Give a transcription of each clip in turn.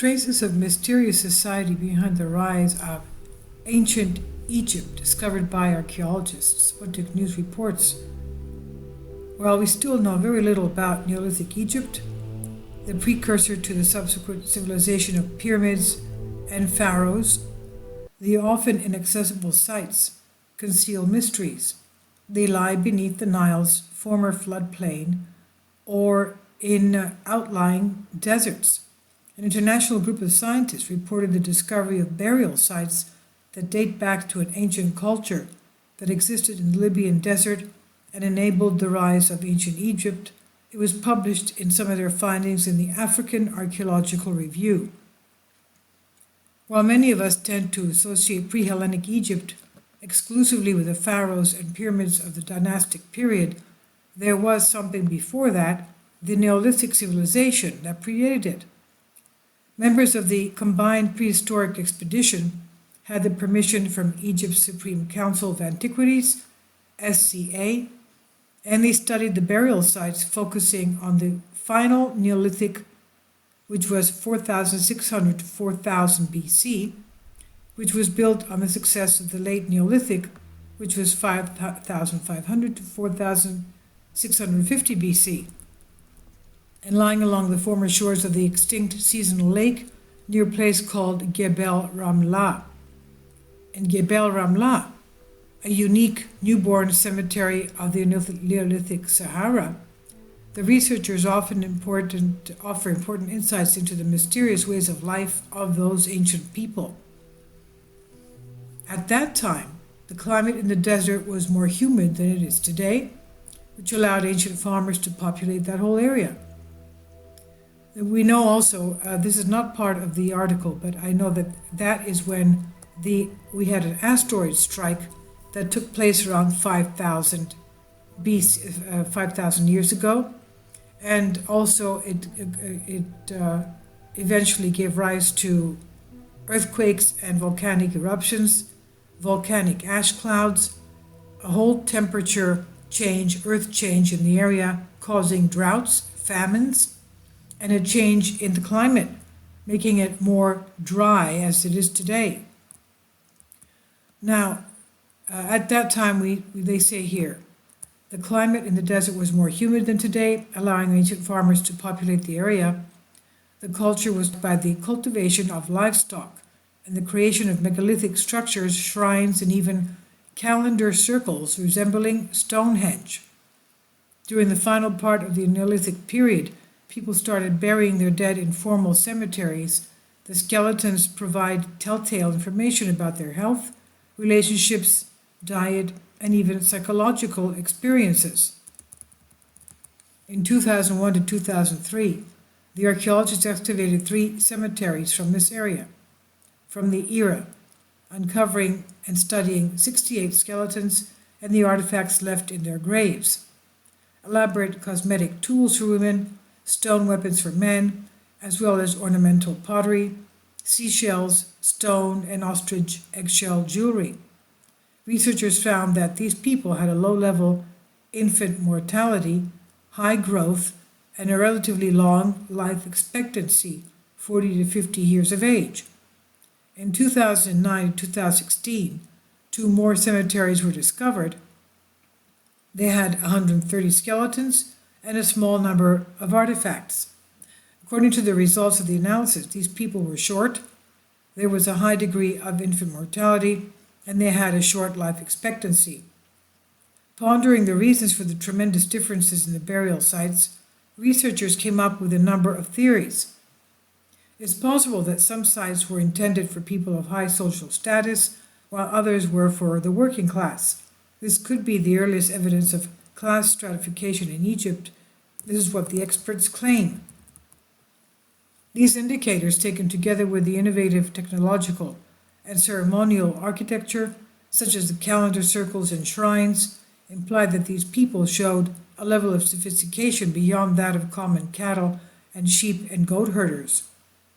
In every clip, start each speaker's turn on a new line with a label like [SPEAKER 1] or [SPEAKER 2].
[SPEAKER 1] Traces of mysterious society behind the rise of ancient Egypt discovered by archaeologists. Sputnik News reports. While we still know very little about Neolithic Egypt, the precursor to the subsequent civilization of pyramids and pharaohs, the often inaccessible sites conceal mysteries. They lie beneath the Nile's former floodplain or in outlying deserts. An international group of scientists reported the discovery of burial sites that date back to an ancient culture that existed in the Libyan desert and enabled the rise of ancient Egypt. It was published in some of their findings in the African Archaeological Review. While many of us tend to associate pre-Hellenic Egypt exclusively with the pharaohs and pyramids of the dynastic period, there was something before that, the Neolithic civilization that predated it. Members of the Combined Prehistoric Expedition had the permission from Egypt's Supreme Council of Antiquities, SCA, and they studied the burial sites focusing on the final Neolithic, which was 4,600 to 4,000 BC, which was built on the success of the late Neolithic, which was 5,500 to 4,650 BC, and lying along the former shores of the extinct seasonal lake near a place called Gebel Ramla. In Gebel Ramla, a unique newborn cemetery of the Neolithic Sahara, the researchers offer important insights into the mysterious ways of life of those ancient people. At that time, the climate in the desert was more humid than it is today, which allowed ancient farmers to populate that whole area. We know also, this is not part of the article, but I know that is when we had an asteroid strike that took place around 5,000 years ago, and also it eventually gave rise to earthquakes and volcanic eruptions, volcanic ash clouds, a whole temperature change, earth change in the area, causing droughts, famines, and a change in the climate, making it more dry as it is today. Now, at that time, they say here, the climate in the desert was more humid than today, allowing ancient farmers to populate the area. The culture was by the cultivation of livestock and the creation of megalithic structures, shrines, and even calendar circles resembling Stonehenge. During the final part of the Neolithic period, people started burying their dead in formal cemeteries. The skeletons provide telltale information about their health, relationships, diet, and even psychological experiences. In 2001 to 2003, the archaeologists excavated 3 cemeteries from this area, from the era, uncovering and studying 68 skeletons and the artifacts left in their graves. Elaborate cosmetic tools for women, stone weapons for men, as well as ornamental pottery, seashells, stone, and ostrich eggshell jewelry. Researchers found that these people had a low-level infant mortality, high growth, and a relatively long life expectancy, 40 to 50 years of age. In 2009 and 2016, 2 more cemeteries were discovered. They had 130 skeletons and a small number of artifacts. According to the results of the analysis, these people were short, there was a high degree of infant mortality, and they had a short life expectancy. Pondering the reasons for the tremendous differences in the burial sites, researchers came up with a number of theories. It's possible that some sites were intended for people of high social status, while others were for the working class. This could be the earliest evidence of class stratification in Egypt. This is what the experts claim. These indicators, taken together with the innovative technological and ceremonial architecture, such as the calendar circles and shrines, imply that these people showed a level of sophistication beyond that of common cattle and sheep and goat herders.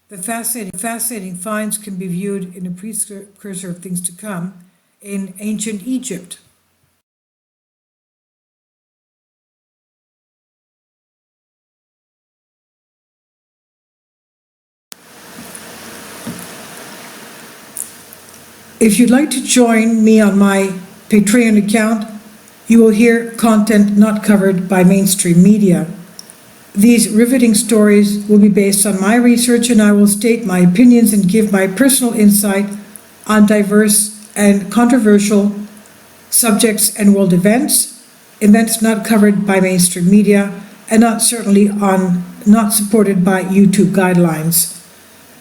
[SPEAKER 1] The fascinating finds can be viewed in a precursor of things to come in ancient Egypt. If you'd like to join me on my Patreon account, you will hear content not covered by mainstream media. These riveting stories will be based on my research, and I will state my opinions and give my personal insight on diverse and controversial subjects and world events not covered by mainstream media, and not supported by YouTube guidelines.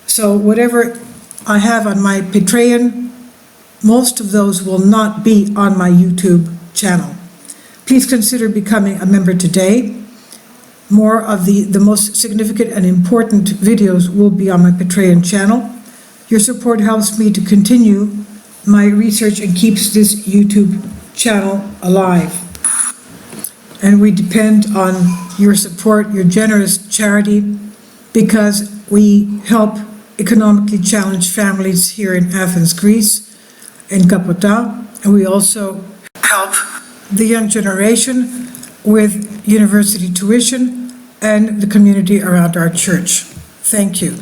[SPEAKER 1] So whatever I have on my Patreon, most of those will not be on my YouTube channel. Please consider becoming a member today. More of the most significant and important videos will be on my Patreon channel. Your support helps me to continue my research and keeps this YouTube channel alive. And we depend on your support, your generous charity, because we help economically challenged families here in Athens, Greece, in Kapota, and we also help the young generation with university tuition and the community around our church. Thank you.